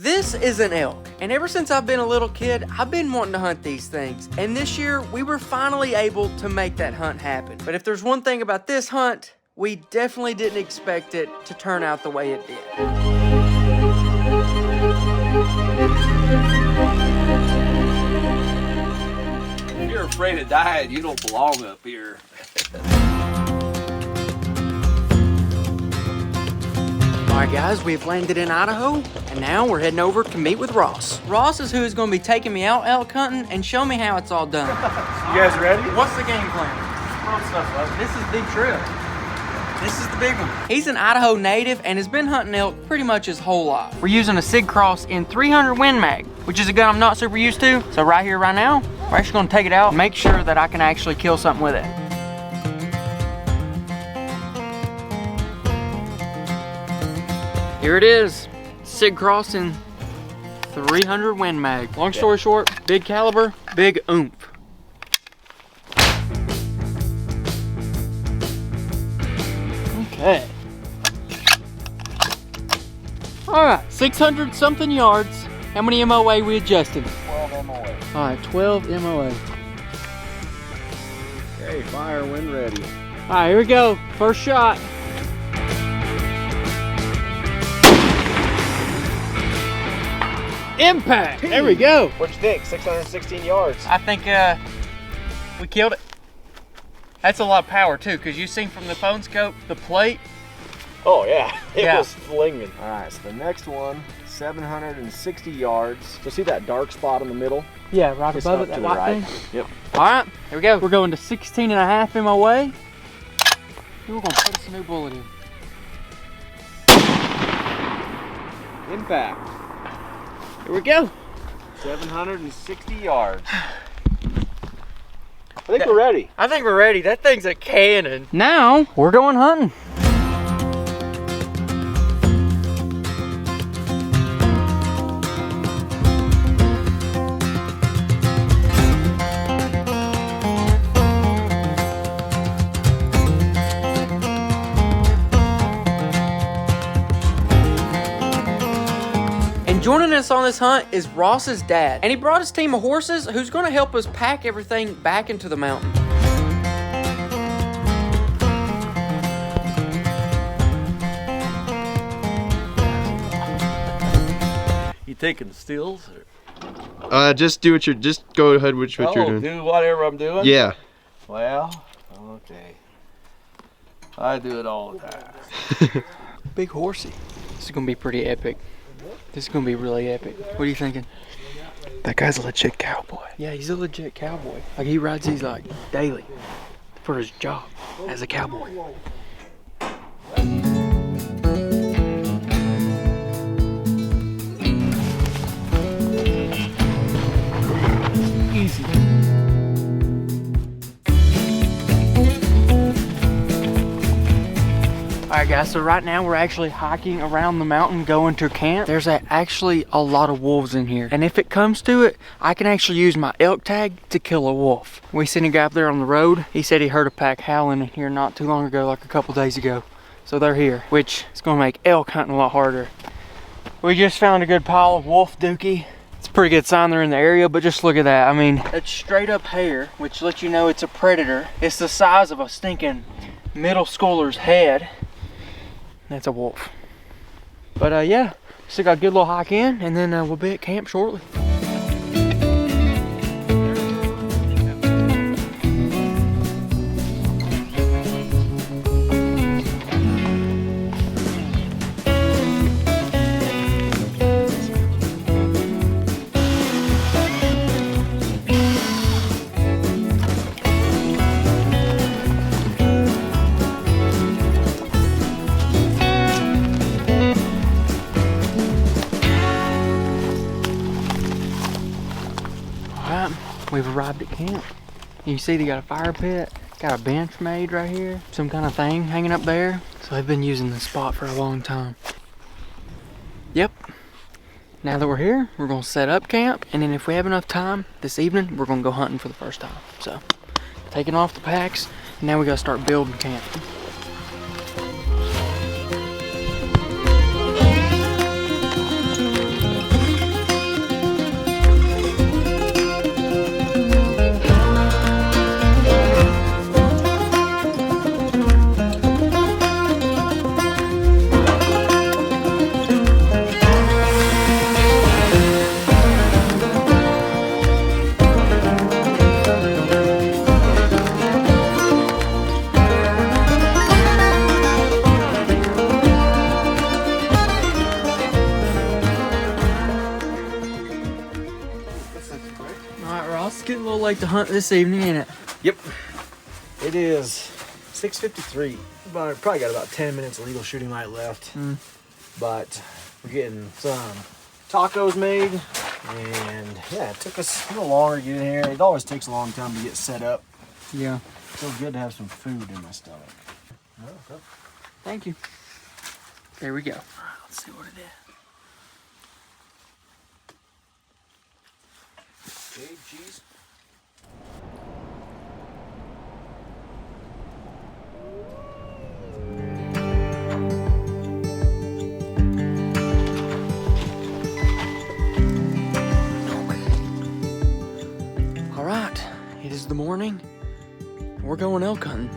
This is an elk, and ever since I've been a little kid, I've been wanting to hunt these things. And this year, we were finally able to make that hunt happen. But if there's one thing about this hunt, we definitely didn't expect it to turn out the way it did. If you're afraid of dying, you don't belong up here. Alright guys, we've landed in Idaho, and now we're heading over to meet with Ross. Ross is who is going to be taking me out elk hunting and show me how it's all done. You guys ready? What's the game plan? This is the big trip. This is the big one. He's an Idaho native and has been hunting elk pretty much his whole life. We're using a Sig Cross in 300 Win Mag, which is a gun I'm not super used to. So right here, right now, we're actually gonna take it out and make sure that I can actually kill something with it. Here it is, Sig Cross in 300 Win Mag. Long story short, big caliber, big oomph. Okay. All right, 600 something yards. How many MOA we adjusted? 12 MOA. All right, 12 MOA. Okay, fire when ready. All right, here we go. First shot. Impact. There we go. What'd you think? 616 yards. I think we killed it. That's a lot of power too, because you seen from the phone scope, the plate. Oh yeah, it Yeah. was flinging. All right, so the next one, 760 yards. So see that dark spot in the middle? Yeah, right It's above up it, that to the white right. thing. Yep. All right, here we go. We're going to 16.5 MOA. We're gonna put us a new bullet in. Impact. Here we go. 760 yards. I think we're ready. I think we're ready. That thing's a cannon. Now, we're going hunting. And joining us on this hunt is Ross's dad. And he brought his team of horses who's gonna help us pack everything back into the mountain. You taking stills? Or? Just go ahead with what you're doing. Do whatever I'm doing? Yeah. Well, okay. I do it all the time. Big horsey. This is gonna be pretty epic. This is gonna be really epic. What are you thinking? That guy's a legit cowboy. Yeah, he's a legit cowboy. Like he rides these like daily for his job as a cowboy. Easy. Alright guys, so right now we're actually hiking around the mountain going to camp. There's actually a lot of wolves in here. And if it comes to it, I can actually use my elk tag to kill a wolf. We seen a guy up there on the road. He said he heard a pack howling in here not too long ago, like a couple days ago. So they're here, which is gonna make elk hunting a lot harder. We just found a good pile of wolf dookie. It's a pretty good sign they're in the area, but just look at that. I mean, that's straight up hair, which lets you know it's a predator. It's the size of a stinking middle schooler's head. That's a wolf. But yeah, still got a good little hike in, and then we'll be at camp shortly. We've arrived at camp. You see they got a fire pit, got a bench made right here, some kind of thing hanging up there. So they've been using this spot for a long time. Yep. Now that we're here, we're gonna set up camp, and then if we have enough time this evening, we're gonna go hunting for the first time. So, taking off the packs, now we gotta start building camp. getting a little late to hunt this evening, ain't it? Yep. It is 6:53. Probably got about 10 minutes of legal shooting light left. But we're getting some tacos made. And yeah, it took us a little longer to get in here. It always takes a long time to get set up. Yeah. Feels good to have some food in my stomach. Okay. Thank you. There we go. All right, let's see what it is. Jade cheese. All right, it is the morning. We're going elk hunting.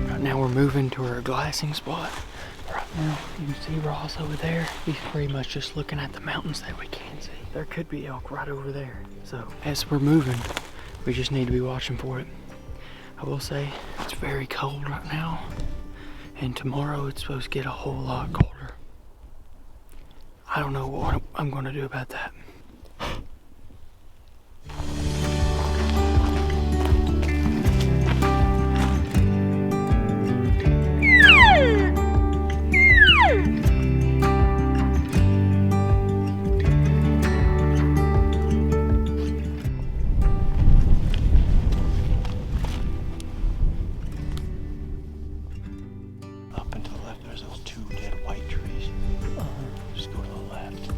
Right now we're moving to our glassing spot. Right now you can see Ross over there. He's pretty much just looking at the mountains that we can see. There could be elk right over there. So as we're moving, we just need to be watching for it. I will say it's very cold right now, and tomorrow it's supposed to get a whole lot colder. I don't know what I'm going to do about that. Up and to the left, there's those 2 dead white trees. Just go to the left.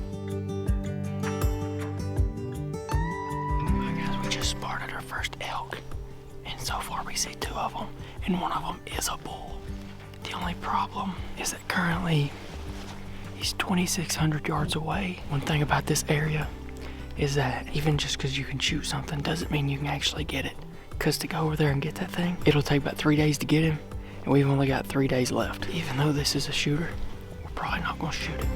Alright guys, we just spotted our first elk. And so far we see 2 of them, and one of them is a bull. The only problem is that currently he's 2,600 yards away. One thing about this area is that even just because you can shoot something doesn't mean you can actually get it. Because to go over there and get that thing, it'll take about 3 days to get him, and we've only got 3 days left. Even though this is a shooter, we're probably not gonna shoot it.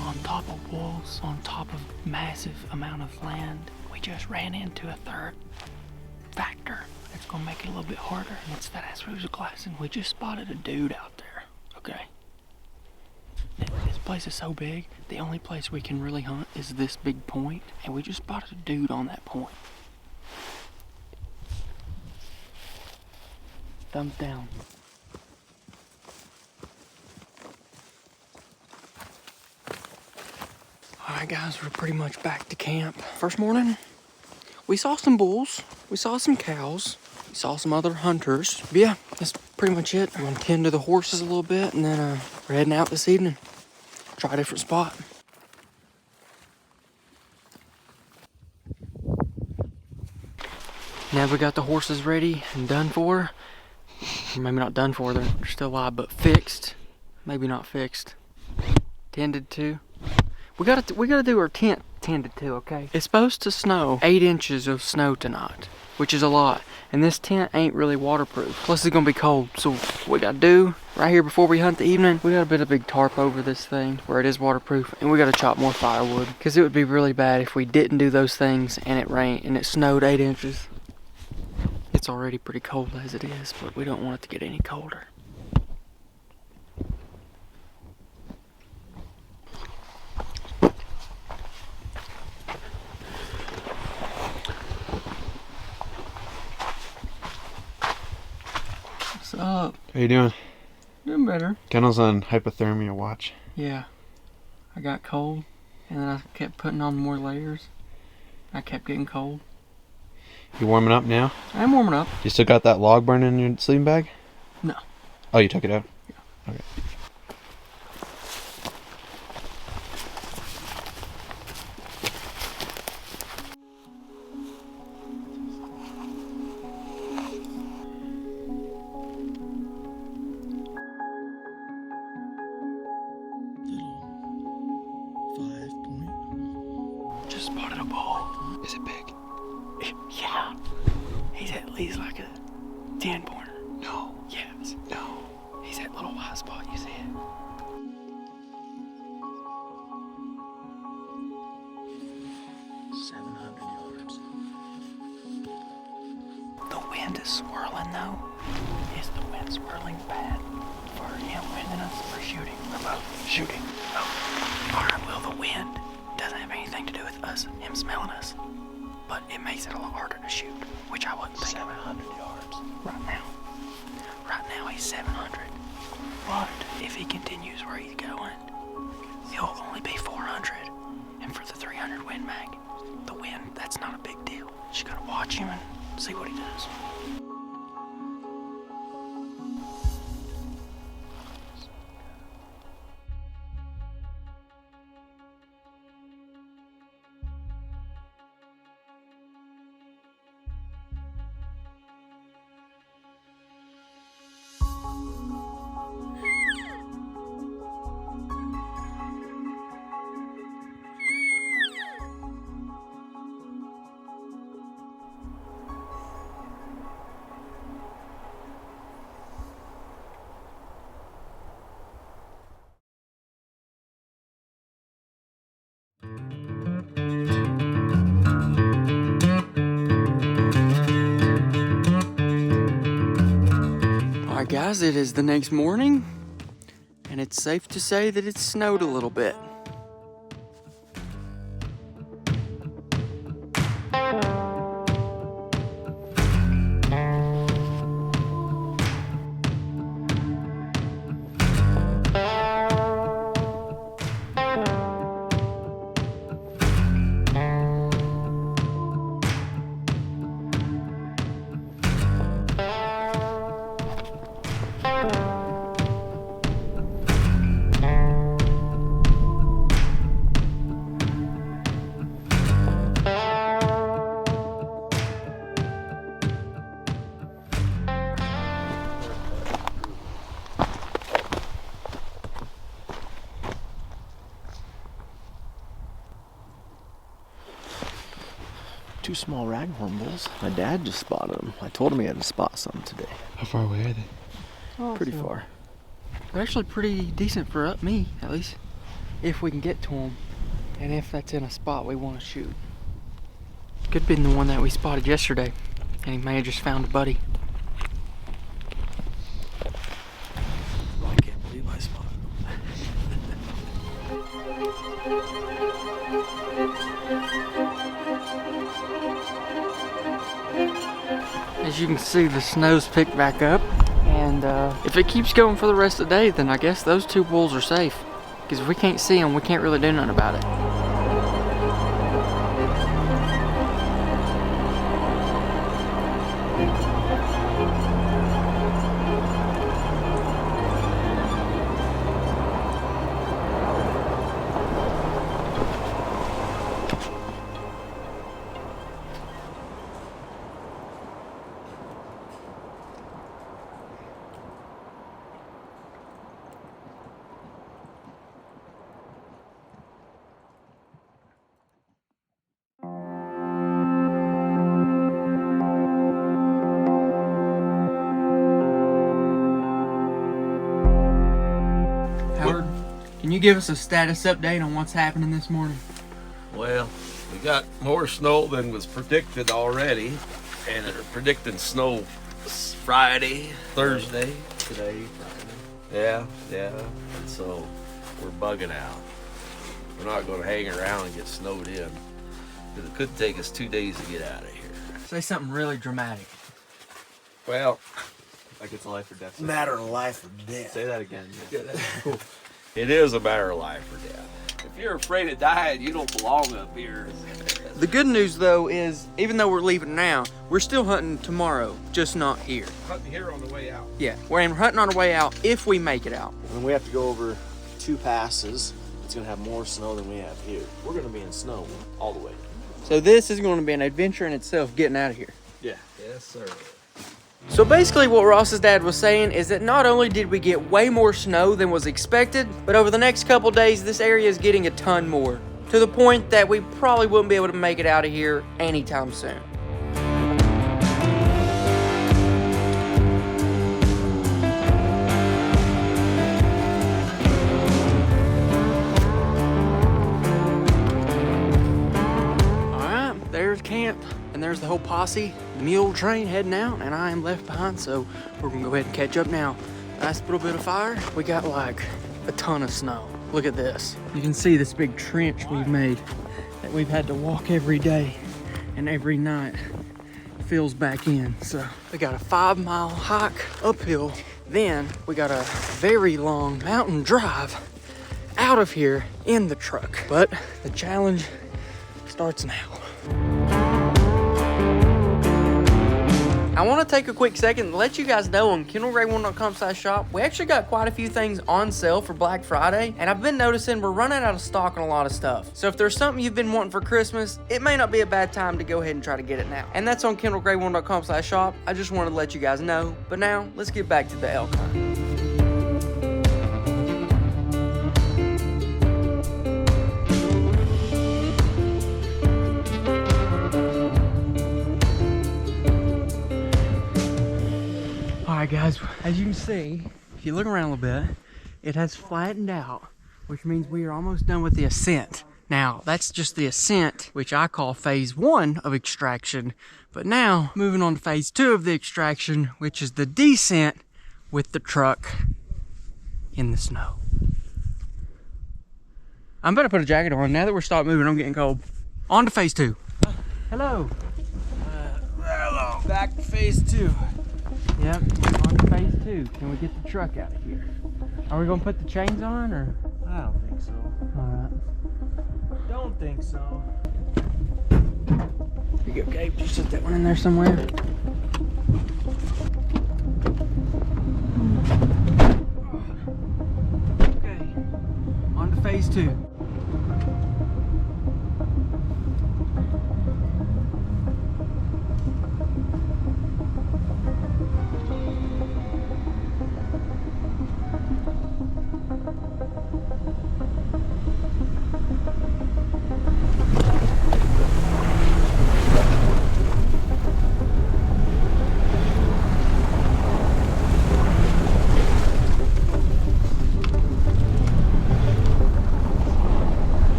On top of wolves, on top of massive amount of land, we just ran into a third factor that's gonna make it a little bit harder, and it's that as we was glassing, we just spotted a dude out there, okay? This place is so big, the only place we can really hunt is this big point, and we just spotted a dude on that point. Thumbs down. Alright guys, we're pretty much back to camp. First morning, we saw some bulls, we saw some cows, we saw some other hunters. But yeah, that's pretty much it. We're gonna tend to the horses a little bit, and then we're heading out this evening. Try a different spot. Now we got the horses ready and done for. Maybe not done for, they're still alive, but fixed. Maybe not fixed. Tended to. We gotta do our tent tended to, okay? It's supposed to snow 8 inches of snow tonight, which is a lot. And this tent ain't really waterproof. Plus it's gonna be cold. So what we gotta do right here before we hunt the evening, we gotta put a big tarp over this thing where it is waterproof, and we gotta chop more firewood. Cause it would be really bad if we didn't do those things and it rained and it snowed 8 inches. It's already pretty cold as it is, but we don't want it to get any colder. What's up? How you doing? Doing better. Kendall's on hypothermia watch. Yeah. I got cold, and then I kept putting on more layers. I kept getting cold. You warming up now? I'm warming up. You still got that log burning in your sleeping bag? No. Oh, you took it out? Yeah. Okay. Just spotted a bull. Is it big? Yeah. He's at least like a 10 pointer. No. Yes. No. He's that little white spot, you see it? The wind wind is swirling though? Is the wind swirling bad for him winding us or shooting? Or both? Shooting. Oh. Alright, well the wind doesn't have anything to do with us, him smelling us. But it makes it a lot harder to shoot, which I wouldn't think. 700 yards. Right now. Right now he's 700. But if he continues where he's going, he'll only be 400. And for the 300 Win Mag, the wind, that's not a big deal. Just gotta watch him and see what he does. Alright guys, it is the next morning, and it's safe to say that it snowed a little bit. Two small raghorn bulls. My dad just spotted them. I told him he had to spot some today. How far away are they? Pretty far. They're actually pretty decent for me, at least. If we can get to them, and if that's in a spot we want to shoot. Could have been the one that we spotted yesterday, and he may have just found a buddy. I can't believe I spotted As you can see, the snow's picked back up, and if it keeps going for the rest of the day, then I guess those two bulls are safe. Because if we can't see them, we can't really do nothing about it. Howard, can you give us a status update on what's happening this morning? Well, we got more snow than was predicted already, and they're predicting snow Friday, Thursday. today. Yeah. And so we're bugging out. We're not going to hang around and get snowed in. 'Cause it could take us 2 days to get out of here. Say something really dramatic. Well, Like it's a life or death. Matter of life or death. Say that again. yeah, that's cool. It is a matter of life or death. If you're afraid of dying, you don't belong up here. The good news though is, even though we're leaving now, we're still hunting tomorrow, just not here. Hunting here on the way out. Yeah, we're hunting on our way out if we make it out. When we have to go over 2 passes, it's gonna have more snow than we have here. We're gonna be in snow all the way. So this is going to be an adventure in itself, getting out of here. Yeah. Yes, sir. So basically what Ross's dad was saying is that not only did we get way more snow than was expected, but over the next couple days this area is getting a ton more, to the point that we probably wouldn't be able to make it out of here anytime soon. Alright, there's camp, and there's there's the whole posse, mule train heading out, and I am left behind, so we're gonna go ahead and catch up now. Nice little bit of fire. We got like a ton of snow. Look at this. You can see this big trench we've made that we've had to walk every day and every night fills back in. So we got a 5-mile hike uphill. Then we got a very long mountain drive out of here in the truck. But the challenge starts now. I want to take a quick second to let you guys know on KendallGray1.com/shop, we actually got quite a few things on sale for Black Friday, and I've been noticing we're running out of stock on a lot of stuff. So if there's something you've been wanting for Christmas, it may not be a bad time to go ahead and try to get it now. And that's on KendallGray1.com/shop. I just wanted to let you guys know. But now, let's get back to the elk hunt. Alright guys, as you can see, if you look around a little bit, it has flattened out, which means we are almost done with the ascent. Now, that's just the ascent, which I call phase 1 of extraction. But now, moving on to phase 2 of the extraction, which is the descent with the truck in the snow. I'm gonna put a jacket on. Now that we're stopped moving, I'm getting cold. On to phase 2. Hello. Hello. Back to phase 2. Yep, on to phase 2. Can we get the truck out of here? Are we gonna put the chains on, or? I don't think so. Alright. Don't think so. Here you go, Gabe. Just set that one in there somewhere. Okay, on to phase 2.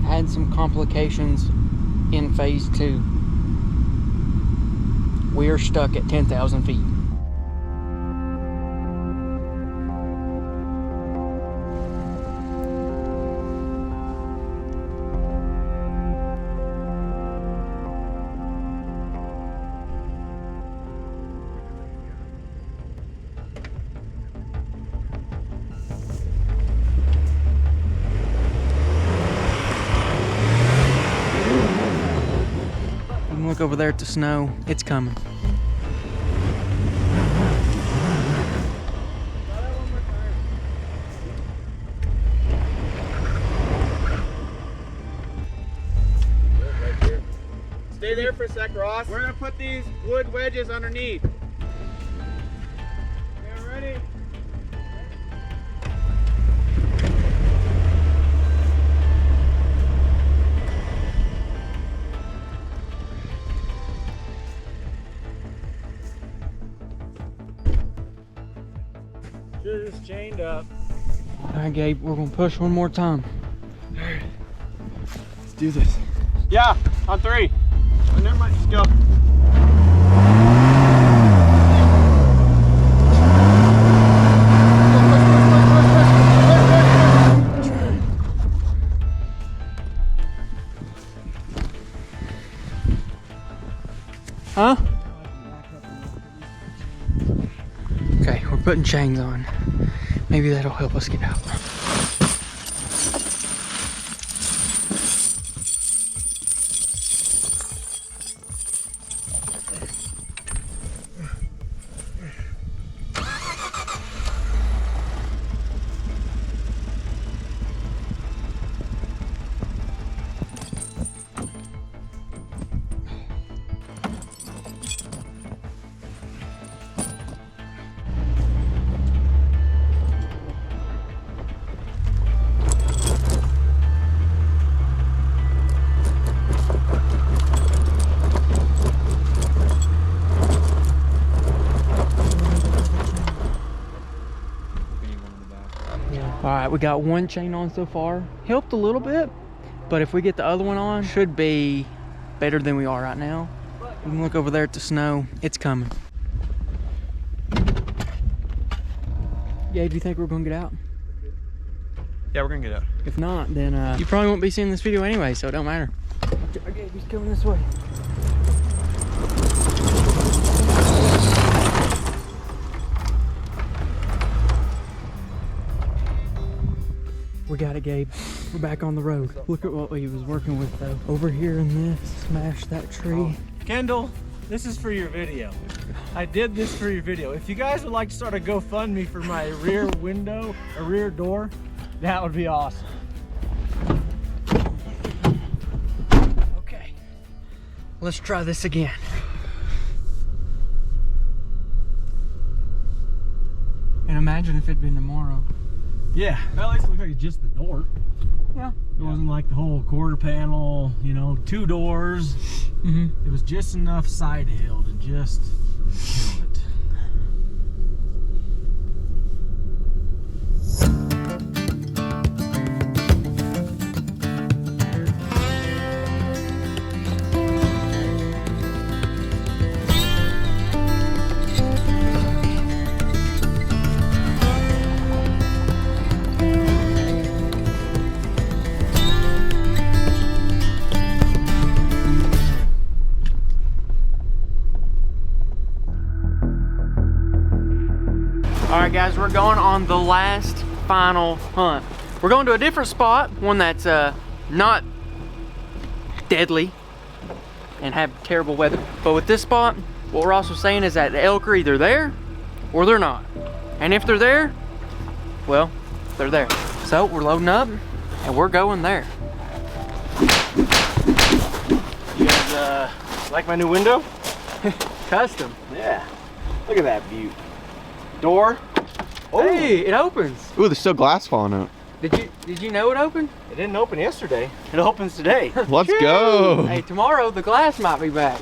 Had some complications in phase 2. We are stuck at 10,000 feet. Look over there at the snow. It's coming. Stay there for a sec, Ross. We're gonna put these wood wedges underneath. Okay, ready? Should've just chained up. All right, Gabe, we're gonna push one more time. Let's do this. Yeah, on 3. Oh, never mind, just go. Huh? Okay, we're putting chains on. Maybe that'll help us get out. right, we got one chain on so far. Helped a little bit, but if we get the other one on, should be better than we are right now. You can look over there at the snow. It's coming. Yeah, do you think we're gonna get out? Yeah, we're gonna get out. If not, then you probably won't be seeing this video anyway, so it don't matter. Okay, he's coming this way. We got it, Gabe. We're back on the road. Look at what we was working with though. Over here in this, smash that tree. Kendall, this is for your video. I did this for your video. If you guys would like to start a GoFundMe for my rear window, a rear door, that would be awesome. Okay, let's try this again. And imagine if it'd been tomorrow. Yeah, well, at least it looks like it's just the door. Yeah. It wasn't like the whole quarter panel, you know, 2 doors. Mm-hmm. It was just enough side hill to just kill it. All right, guys, we're going on the last final hunt. We're going to a different spot, one that's not deadly and have terrible weather. But with this spot, what we're also saying is that the elk are either there or they're not. And if they're there, well, they're there. So we're loading up and we're going there. You guys like my new window? Custom. Yeah. Look at that view. Door. Oh, hey, it opens. Ooh, there's still glass falling out. Did you know it opened? It didn't open yesterday. It opens today. Let's go. Hey, tomorrow the glass might be back.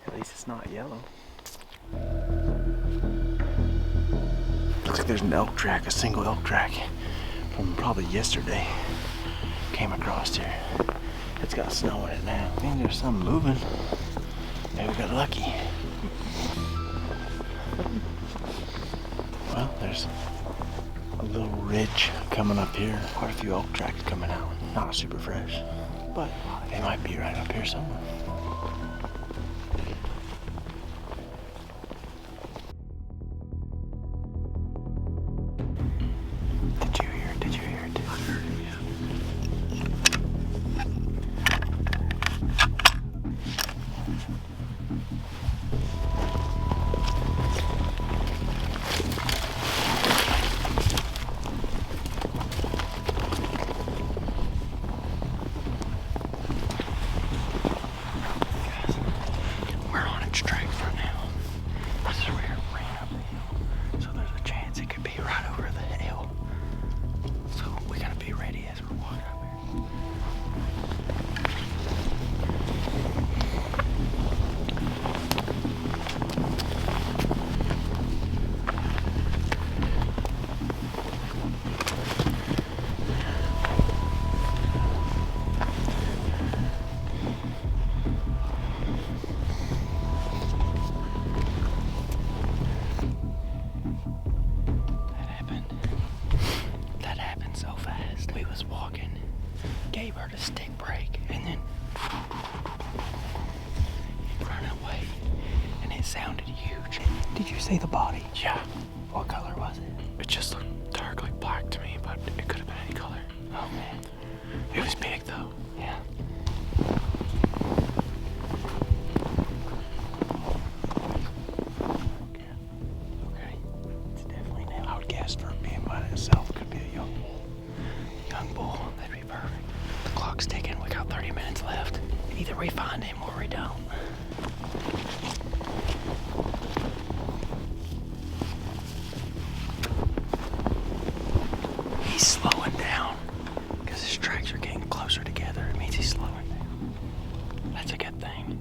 At least it's not yellow. Looks like there's an elk track, a single elk track from probably yesterday. Came across here. It's got snow in it now. I think there's some moving. Maybe we got lucky. Well, there's a little ridge coming up here. Quite a few elk tracks coming out. Not super fresh, but they might be right up here somewhere. Did you hear it? Did you hear it? I heard it, yeah. We're on its tracks right now. This is where it ran up the hill. So there's a chance it could be right over the hill. So we gotta be ready as we're walking up here. That happened so fast. We was walking, gave her the stick break, and then running away, and it sounded huge. Did you see the body? Yeah. What color was it? It just looked dark, like black to me, but it could have been any color. Oh man. It was big though. Yeah. Okay. It's definitely now. I would guess for being by itself, could be a young bull. Young bull, that'd be perfect. The clock clock's ticking. We got 30 minutes left. Either we find him or we don't. He's slowing down because his tracks are getting closer together. It means he's slowing down. That's a good thing.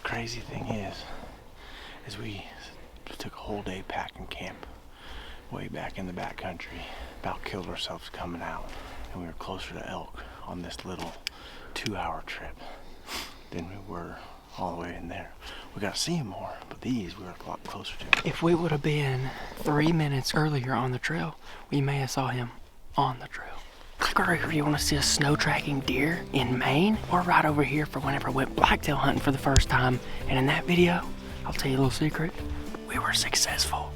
Crazy thing is we took a whole day packing camp way back in the back country. About killed ourselves coming out, and we were closer to elk on this little 2-hour trip than we were all the way in there. We got to see them more, but these we were a lot closer to. If we would have been 3 minutes earlier on the trail, we may have saw him on the trail. Click right here if you want to see a snow tracking deer in Maine, or right over here for whenever I went blacktail hunting for the first time. And in that video, I'll tell you a little secret, we were successful.